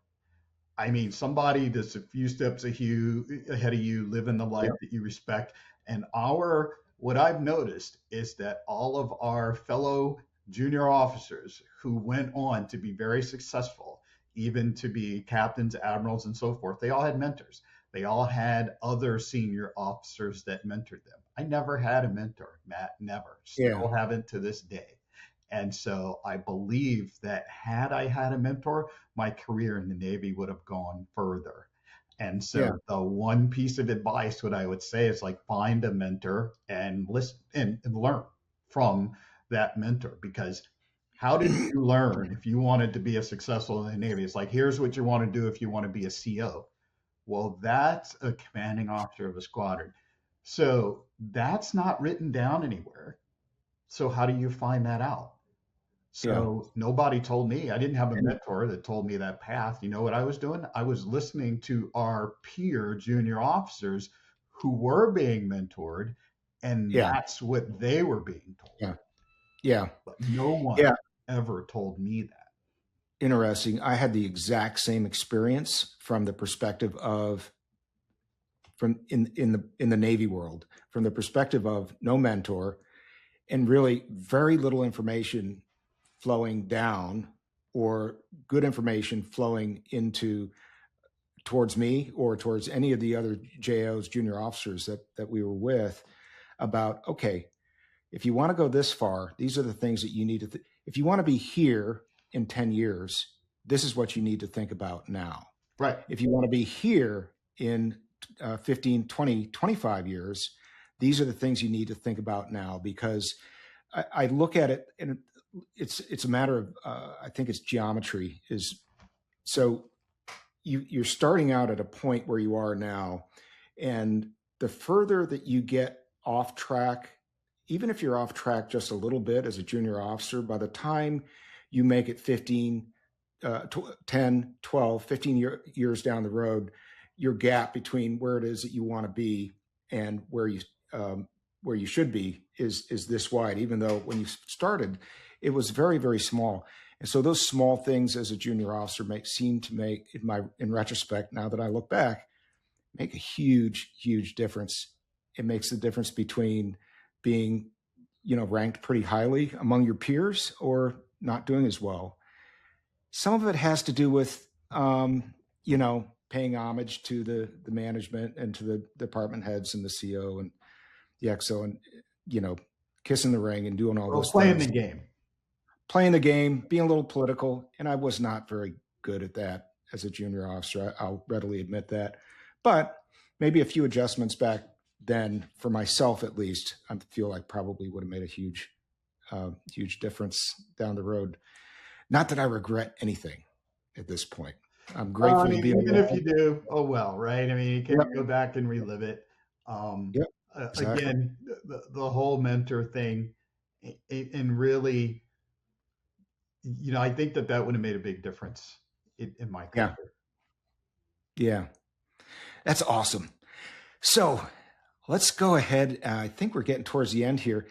I mean, somebody that's a few steps ahead of you, living the life that you respect. And what I've noticed is that all of our fellow junior officers who went on to be very successful, even to be captains, admirals, and so forth, they all had mentors. They all had other senior officers that mentored them. I never had a mentor, Matt, never. Yeah. Still haven't to this day. And so I believe that had I had a mentor, my career in the Navy would have gone further. And Yeah. so the one piece of advice, what I would say is like find a mentor and listen and learn from that mentor. Because how did you learn if you wanted to be a successful in the Navy? It's like, here's what you want to do if you want to be a CO. Well, that's a commanding officer of a squadron. So that's not written down anywhere. So how do you find that out? Yeah. So nobody told me. I didn't have a mentor that told me that path. You know what I was doing? I was listening to our peer junior officers who were being mentored, and Yeah. that's what they were being told. Yeah. Yeah. But no one Yeah. ever told me that. Interesting. I had the exact same experience from the perspective of in the Navy world, from the perspective of no mentor and really very little information flowing down or good information flowing into towards me or towards any of the other JOs, junior officers that we were with about, okay, if you want to go this far, these are the things that you need to, if you want to be here in 10 years, this is what you need to think about now. Right. If you want to be here in 15, 20, 25 years, these are the things you need to think about now, because I look at it and it's a matter of, I think it's geometry is, so you're starting out at a point where you are now, and the further that you get off track, even if you're off track just a little bit as a junior officer, by the time you make it 15, 10, 12, 15 years down the road, your gap between where it is that you want to be and where you should be is this wide, even though when you started, it was very, very small. And so those small things as a junior officer seem to make, in retrospect, now that I look back, make a huge, huge difference. It makes the difference between being, ranked pretty highly among your peers or not doing as well. Some of it has to do with, paying homage to the management and to the department heads and the CO and the XO and, kissing the ring and doing all those playing things. Playing the game, being a little political. And I was not very good at that as a junior officer. I'll readily admit that. But maybe a few adjustments back then, for myself at least, I feel like probably would have made a huge, huge difference down the road. Not that I regret anything at this point. I'm grateful to be even if you do, oh well, right? I mean, you can't go back and relive it. Exactly. Again, the whole mentor thing, and really, I think that would have made a big difference in my career. Yeah. That's awesome. So let's go ahead. I think we're getting towards the end here.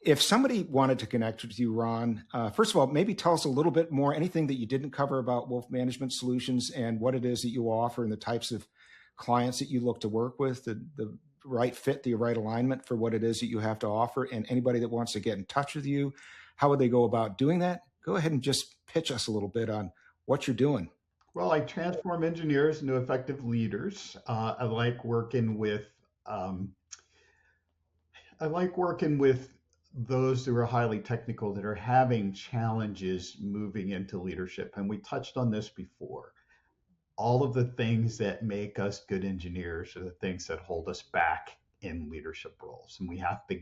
If somebody wanted to connect with you, Ron, first of all, maybe tell us a little bit more, anything that you didn't cover about Wolf Management Solutions and what it is that you offer and the types of clients that you look to work with, the right fit, the right alignment for what it is that you have to offer, and anybody that wants to get in touch with you, how would they go about doing that? Go ahead and just pitch us a little bit on what you're doing. Well, I transform engineers into effective leaders. I like working with those who are highly technical that are having challenges moving into leadership. And we touched on this before. All of the things that make us good engineers are the things that hold us back in leadership roles. And we have to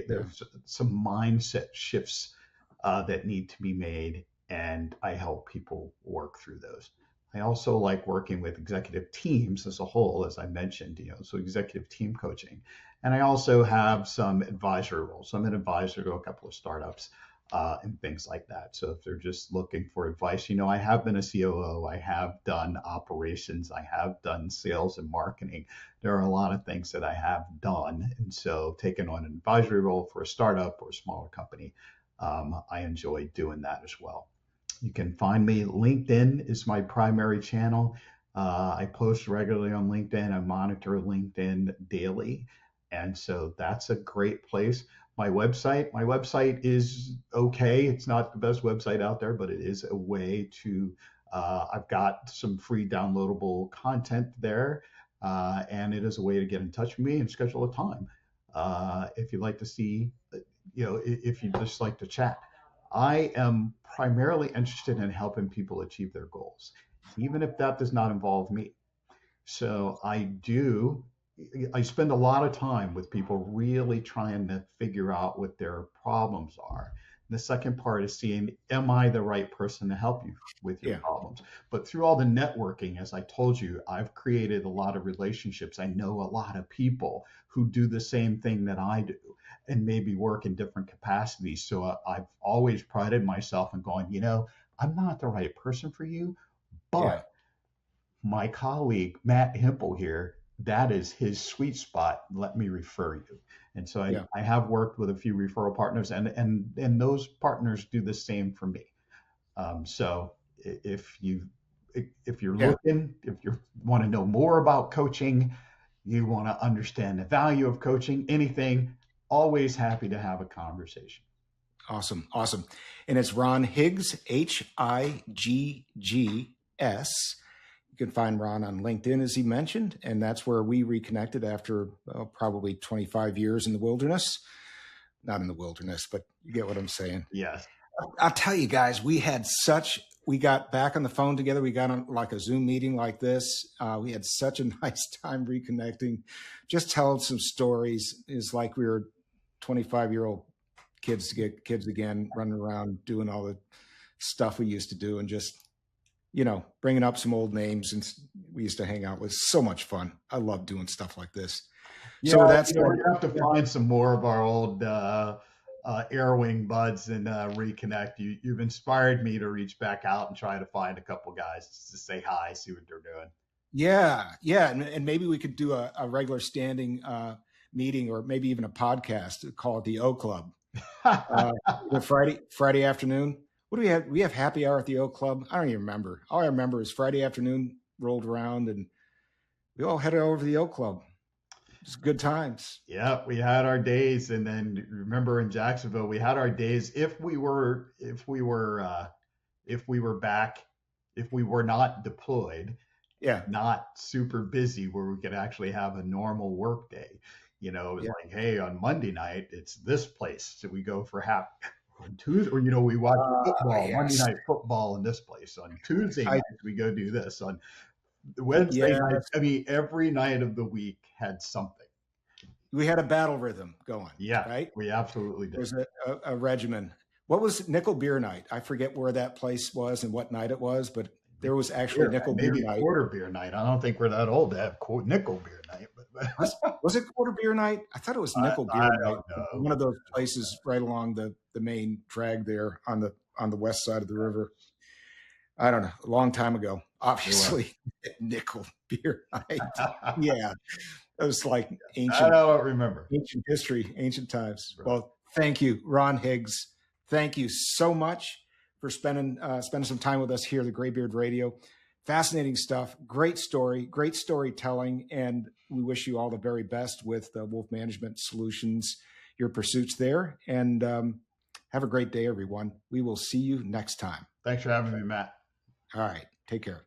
there's some mindset shifts that need to be made. And I help people work through those. I also like working with executive teams as a whole, as I mentioned, so executive team coaching. And I also have some advisory roles. I'm an advisor to a couple of startups and things like that. So if they're just looking for advice, I have been a COO, I have done operations, I have done sales and marketing. There are a lot of things that I have done. And so taking on an advisory role for a startup or a smaller company, I enjoy doing that as well. You can find me. LinkedIn is my primary channel. I post regularly on LinkedIn. I monitor LinkedIn daily. And so that's a great place. My website is okay. It's not the best website out there, but it is a way to, I've got some free downloadable content there. And it is a way to get in touch with me and schedule a time. If you'd like to see, if you just like to chat. I am primarily interested in helping people achieve their goals, even if that does not involve me. So I spend a lot of time with people really trying to figure out what their problems are. The second part is seeing, am I the right person to help you with your Yeah. problems? But through all the networking, as I told you, I've created a lot of relationships. I know a lot of people who do the same thing that I do and maybe work in different capacities. So I've always prided myself in going, I'm not the right person for you, Yeah. but my colleague Matt Hempel here, that is his sweet spot. Let me refer you. And so Yeah. I have worked with a few referral partners, and those partners do the same for me. So if you're Yeah. looking, if you want to know more about coaching, you want to understand the value of coaching, anything, always happy to have a conversation. Awesome. Awesome. And it's Ron Higgs, Higgs. You can find Ron on LinkedIn, as he mentioned, and that's where we reconnected after probably 25 years in the wilderness. Not in the wilderness, but you get what I'm saying. Yes. I'll tell you guys, we got back on the phone together. We got on like a Zoom meeting like this. We had such a nice time reconnecting, just telling some stories. It's like we were 25-year-old kids again, running around doing all the stuff we used to do, and just, bringing up some old names and we used to hang out. It was so much fun. I love doing stuff like this. Yeah, So that's we have to find some more of our old air wing buds and reconnect. You've inspired me to reach back out and try to find a couple guys to say hi, see what they're doing. Yeah. And maybe we could do a regular standing meeting, or maybe even a podcast, call it the O Club. Friday afternoon. What do we have? We have happy hour at the O Club. I don't even remember. All I remember is Friday afternoon rolled around and we all headed over to the O Club. It's good times. Yeah, we had our days, and then remember in Jacksonville, we had our days. If we were back, if we were not deployed, Yeah, not super busy, where we could actually have a normal work day. It was like, hey, on Monday night, it's this place. So we go for half on Tuesday, or, we watch football, yes. Monday night football in this place. On Tuesday nights, we go do this. On Wednesday nights, every night of the week had something. We had a battle rhythm going. Yeah, right. We absolutely did. There was a regimen. What was Nickel Beer Night? I forget where that place was and what night it was, but there was actually Nickel Beer Night. Maybe Quarter Beer Night. I don't think we're that old to have Nickel Beer Night. Was it Quarter Beer Night? I thought it was Nickel Beer Night. One of those places right along the main drag there on the west side of the river. I don't know, a long time ago, obviously. Nickel Beer Night. Yeah. It was like ancient. I don't remember. Ancient history, ancient times. Right. Well, thank you, Ron Higgs. Thank you so much for spending some time with us here at the Graybeard Radio. Fascinating stuff. Great story, great storytelling, and we wish you all the very best with Wolf Management Solutions, your pursuits there. And have a great day, everyone. We will see you next time. Thanks for having me, Matt. All right. Take care.